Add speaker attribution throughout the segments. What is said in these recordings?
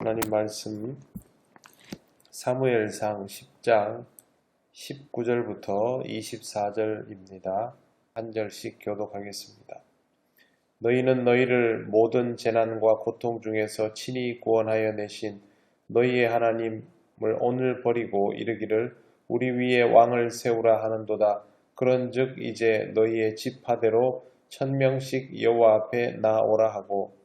Speaker 1: 하나님 말씀 사무엘상 10장 19절부터 24절입니다. 한 절씩 교독하겠습니다. 너희는 너희를 모든 재난과 고통 중에서 친히 구원하여 내신 너희의 하나님을 오늘 버리고 이르기를 우리 위에 왕을 세우라 하는도다. 그런즉 이제 너희의 지파대로 1000명씩 여호와 앞에 나오라 하고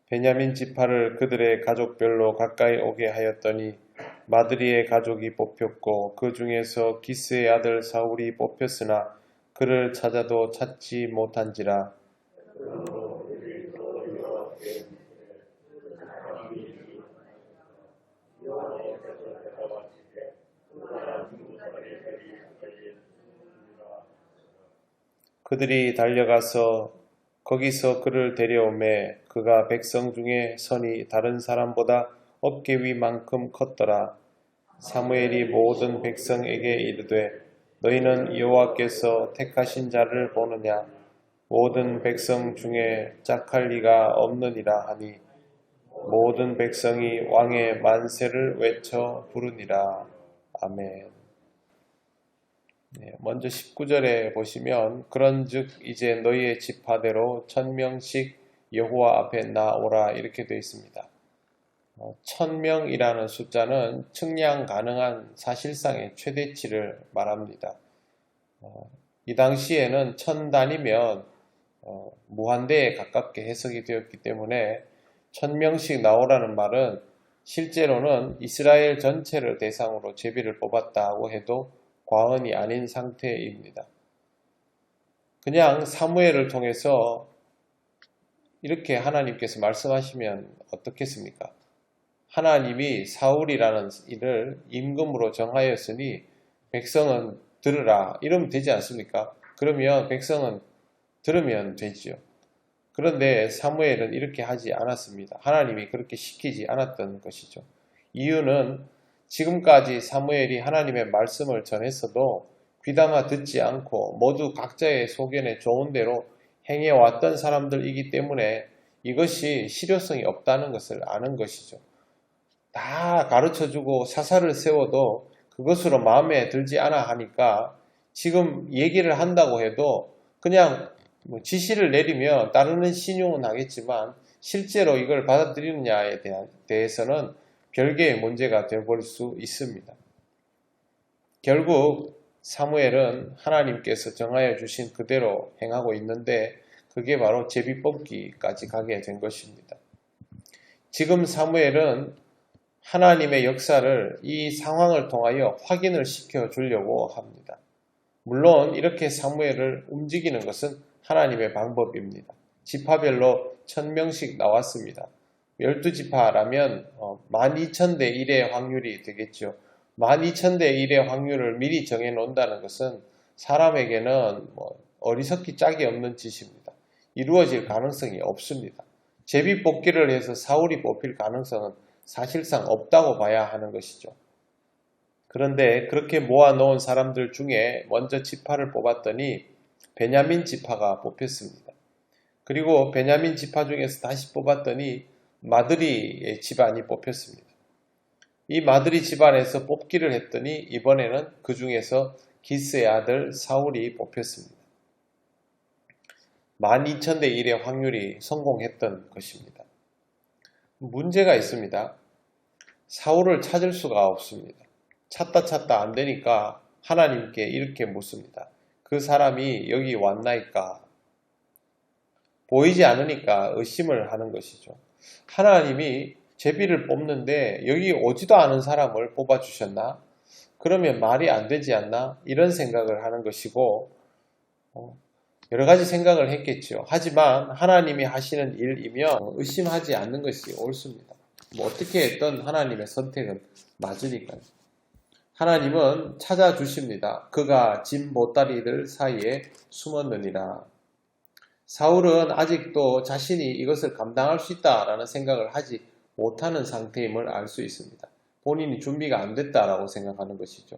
Speaker 1: 베냐민 지파를 그들의 가족별로 가까이 오게 하였더니 마드리의 가족이 뽑혔고 그 중에서 기스의 아들 사울이 뽑혔으나 그를 찾아도 찾지 못한지라. 그들이 달려가서 거기서 그를 데려오매 그가 백성 중에 선이 다른 사람보다 어깨 위만큼 컸더라. 사무엘이 모든 백성에게 이르되 너희는 여호와께서 택하신 자를 보느냐? 모든 백성 중에 짝할 리가 없느니라 하니 모든 백성이 왕의 만세를 외쳐 부르니라. 아멘. 먼저 19절에 보시면 그런즉 이제 너희의 지파대로 1000명씩 여호와 앞에 나오라 이렇게 되어 있습니다. 1000명이라는 숫자는 측량 가능한 사실상의 최대치를 말합니다. 이 당시에는 1000단위면 무한대에 가깝게 해석이 되었기 때문에 1000명씩 나오라는 말은 실제로는 이스라엘 전체를 대상으로 제비를 뽑았다고 해도 과언이 아닌 상태입니다. 그냥 사무엘을 통해서 이렇게 하나님께서 말씀하시면 어떻겠습니까? 하나님이 사울이라는 일을 임금으로 정하였으니 백성은 들으라 이러면 되지 않습니까? 그러면 백성은 들으면 되지요. 그런데 사무엘은 이렇게 하지 않았습니다. 하나님이 그렇게 시키지 않았던 것이죠. 이유는 지금까지 사무엘이 하나님의 말씀을 전했어도 귀담아 듣지 않고 모두 각자의 소견에 좋은 대로 행해왔던 사람들이기 때문에 이것이 실효성이 없다는 것을 아는 것이죠. 다 가르쳐주고 사사를 세워도 그것으로 마음에 들지 않아 하니까 지금 얘기를 한다고 해도 그냥 지시를 내리면 따르는 신용은 하겠지만 실제로 이걸 받아들이느냐에 대해서는 별개의 문제가 되어버릴 수 있습니다. 결국 사무엘은 하나님께서 정하여 주신 그대로 행하고 있는데 그게 바로 제비 뽑기까지 가게 된 것입니다. 지금 사무엘은 하나님의 역사를 이 상황을 통하여 확인을 시켜 주려고 합니다. 물론 이렇게 사무엘을 움직이는 것은 하나님의 방법입니다. 지파별로 1000명씩 나왔습니다. 12지파라면 12,000대 1의 확률이 되겠죠. 12,000대 1의 확률을 미리 정해 놓는다는 것은 사람에게는 어리석기 짝이 없는 짓입니다. 이루어질 가능성이 없습니다. 제비 뽑기를 해서 사울이 뽑힐 가능성은 사실상 없다고 봐야 하는 것이죠. 그런데 그렇게 모아놓은 사람들 중에 먼저 지파를 뽑았더니 베냐민 지파가 뽑혔습니다. 그리고 베냐민 지파 중에서 다시 뽑았더니 마드리의 집안이 뽑혔습니다. 이 마드리 집안에서 뽑기를 했더니 이번에는 그 중에서 기스의 아들 사울이 뽑혔습니다. 12,000대 1의 확률이 성공했던 것입니다. 문제가 있습니다. 사울을 찾을 수가 없습니다. 찾다 안 되니까 하나님께 이렇게 묻습니다. 그 사람이 여기 왔나이까? 보이지 않으니까 의심을 하는 것이죠. 하나님이 제비를 뽑는데 여기 오지도 않은 사람을 뽑아주셨나? 그러면 말이 안 되지 않나? 이런 생각을 하는 것이고 여러 가지 생각을 했겠죠. 하지만 하나님이 하시는 일이면 의심하지 않는 것이 옳습니다. 어떻게 했던 하나님의 선택은 맞으니까요. 하나님은 찾아주십니다. 그가 짐 보따리들 사이에 숨었느니라. 사울은 아직도 자신이 이것을 감당할 수 있다라는 생각을 하지 못하는 상태임을 알 수 있습니다. 본인이 준비가 안 됐다라고 생각하는 것이죠.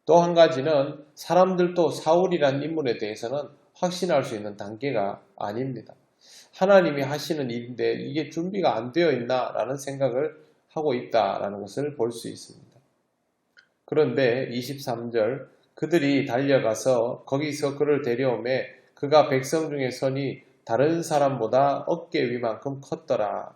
Speaker 1: 또 한 가지는 사람들도 사울이라는 인물에 대해서는 확신할 수 있는 단계가 아닙니다. 하나님이 하시는 일인데 이게 준비가 안 되어 있나 라는 생각을 하고 있다라는 것을 볼 수 있습니다. 그런데 23절 그들이 달려가서 거기서 그를 데려오매 그가 백성 중에 서니 다른 사람보다 어깨 위만큼 컸더라.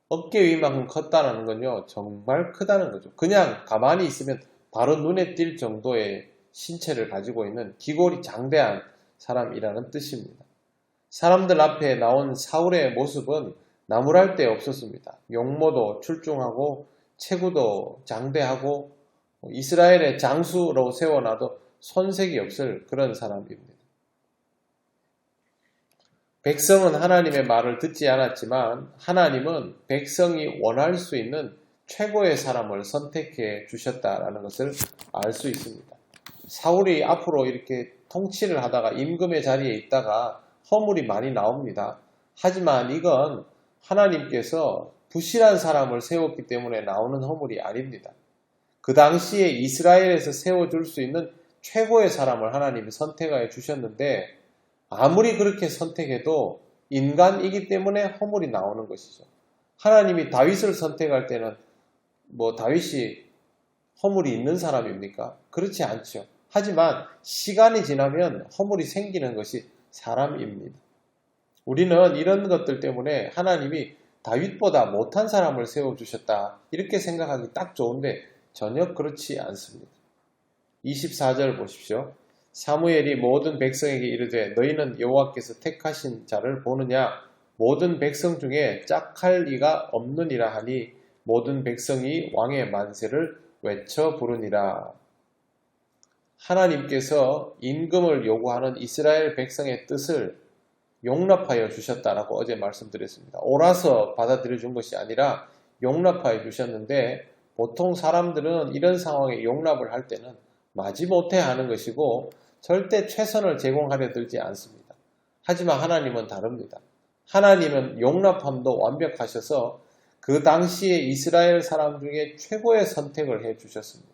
Speaker 1: 어깨 위만큼 컸다는 건요 정말 크다는 거죠. 그냥 가만히 있으면 바로 눈에 띌 정도의 신체를 가지고 있는 기골이 장대한 사람이라는 뜻입니다. 사람들 앞에 나온 사울의 모습은 나무랄 데 없었습니다. 용모도 출중하고 체구도 장대하고 이스라엘의 장수로 세워놔도 손색이 없을 그런 사람입니다. 백성은 하나님의 말을 듣지 않았지만 하나님은 백성이 원할 수 있는 최고의 사람을 선택해 주셨다라는 것을 알 수 있습니다. 사울이 앞으로 이렇게 통치를 하다가 임금의 자리에 있다가 허물이 많이 나옵니다. 하지만 이건 하나님께서 부실한 사람을 세웠기 때문에 나오는 허물이 아닙니다. 그 당시에 이스라엘에서 세워줄 수 있는 최고의 사람을 하나님이 선택하여 주셨는데 아무리 그렇게 선택해도 인간이기 때문에 허물이 나오는 것이죠. 하나님이 다윗을 선택할 때는 다윗이 허물이 있는 사람입니까? 그렇지 않죠. 하지만 시간이 지나면 허물이 생기는 것이 사람입니다. 우리는 이런 것들 때문에 하나님이 다윗보다 못한 사람을 세워주셨다 이렇게 생각하기 딱 좋은데 전혀 그렇지 않습니다. 24절 보십시오. 사무엘이 모든 백성에게 이르되 너희는 여호와께서 택하신 자를 보느냐 모든 백성 중에 짝할 이가 없느니라 하니 모든 백성이 왕의 만세를 외쳐 부르니라. 하나님께서 임금을 요구하는 이스라엘 백성의 뜻을 용납하여 주셨다라고 어제 말씀드렸습니다. 옳아서 받아들여 준 것이 아니라 용납하여 주셨는데 보통 사람들은 이런 상황에 용납을 할 때는 마지못해 하는 것이고 절대 최선을 제공하려 들지 않습니다. 하지만 하나님은 다릅니다. 하나님은 용납함도 완벽하셔서 그 당시에 이스라엘 사람 중에 최고의 선택을 해 주셨습니다.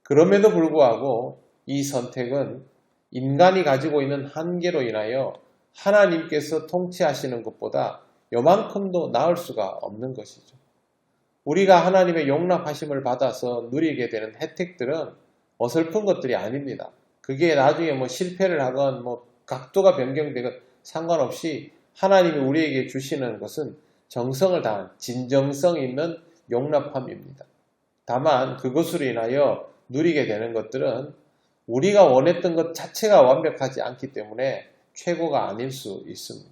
Speaker 1: 그럼에도 불구하고 이 선택은 인간이 가지고 있는 한계로 인하여 하나님께서 통치하시는 것보다 요만큼도 나을 수가 없는 것이죠. 우리가 하나님의 용납하심을 받아서 누리게 되는 혜택들은 어설픈 것들이 아닙니다. 그게 나중에 실패를 하건 각도가 변경되건 상관없이 하나님이 우리에게 주시는 것은 정성을 다한 진정성 있는 용납함입니다. 다만 그것으로 인하여 누리게 되는 것들은 우리가 원했던 것 자체가 완벽하지 않기 때문에 최고가 아닐 수 있습니다.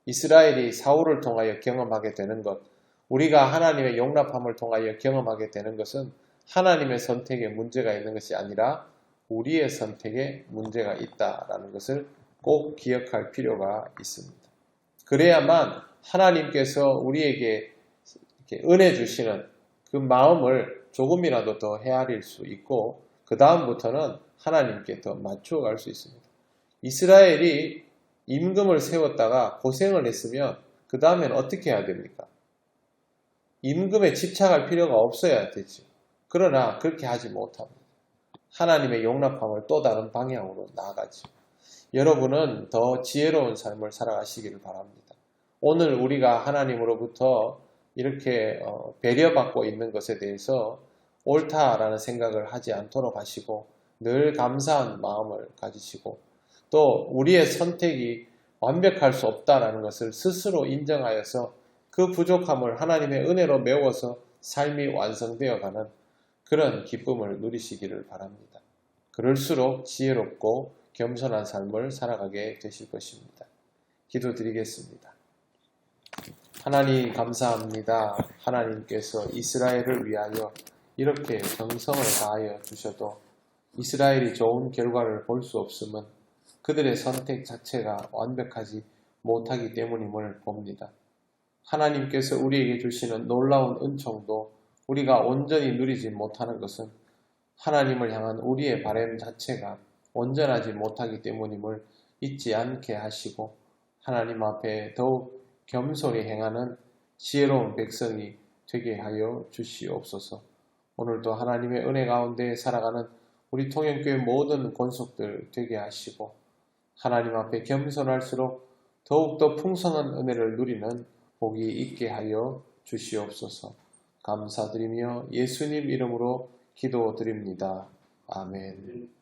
Speaker 1: 이스라엘이 사울을 통하여 경험하게 되는 것, 우리가 하나님의 용납함을 통하여 경험하게 되는 것은 하나님의 선택에 문제가 있는 것이 아니라 우리의 선택에 문제가 있다라는 것을 꼭 기억할 필요가 있습니다. 그래야만 하나님께서 우리에게 이렇게 은혜 주시는 그 마음을 조금이라도 더 헤아릴 수 있고 그 다음부터는 하나님께 더 맞춰갈 수 있습니다. 이스라엘이 임금을 세웠다가 고생을 했으면 그 다음엔 어떻게 해야 됩니까? 임금에 집착할 필요가 없어야 되죠. 그러나 그렇게 하지 못합니다. 하나님의 용납함을 또 다른 방향으로 나아가죠. 여러분은 더 지혜로운 삶을 살아가시기를 바랍니다. 오늘 우리가 하나님으로부터 이렇게 배려받고 있는 것에 대해서 옳다라는 생각을 하지 않도록 하시고 늘 감사한 마음을 가지시고 또 우리의 선택이 완벽할 수 없다라는 것을 스스로 인정하여서 그 부족함을 하나님의 은혜로 메워서 삶이 완성되어가는 그런 기쁨을 누리시기를 바랍니다. 그럴수록 지혜롭고 겸손한 삶을 살아가게 되실 것입니다. 기도드리겠습니다. 하나님 감사합니다. 하나님께서 이스라엘을 위하여 이렇게 정성을 다하여 주셔도 이스라엘이 좋은 결과를 볼 수 없음은 그들의 선택 자체가 완벽하지 못하기 때문임을 봅니다. 하나님께서 우리에게 주시는 놀라운 은총도 우리가 온전히 누리지 못하는 것은 하나님을 향한 우리의 바람 자체가 온전하지 못하기 때문임을 잊지 않게 하시고 하나님 앞에 더욱 겸손히 행하는 지혜로운 백성이 되게 하여 주시옵소서. 오늘도 하나님의 은혜 가운데 살아가는 우리 통영교회 모든 권속들 되게 하시고 하나님 앞에 겸손할수록 더욱더 풍성한 은혜를 누리는 복이 있게 하여 주시옵소서. 감사드리며 예수님 이름으로 기도드립니다. 아멘.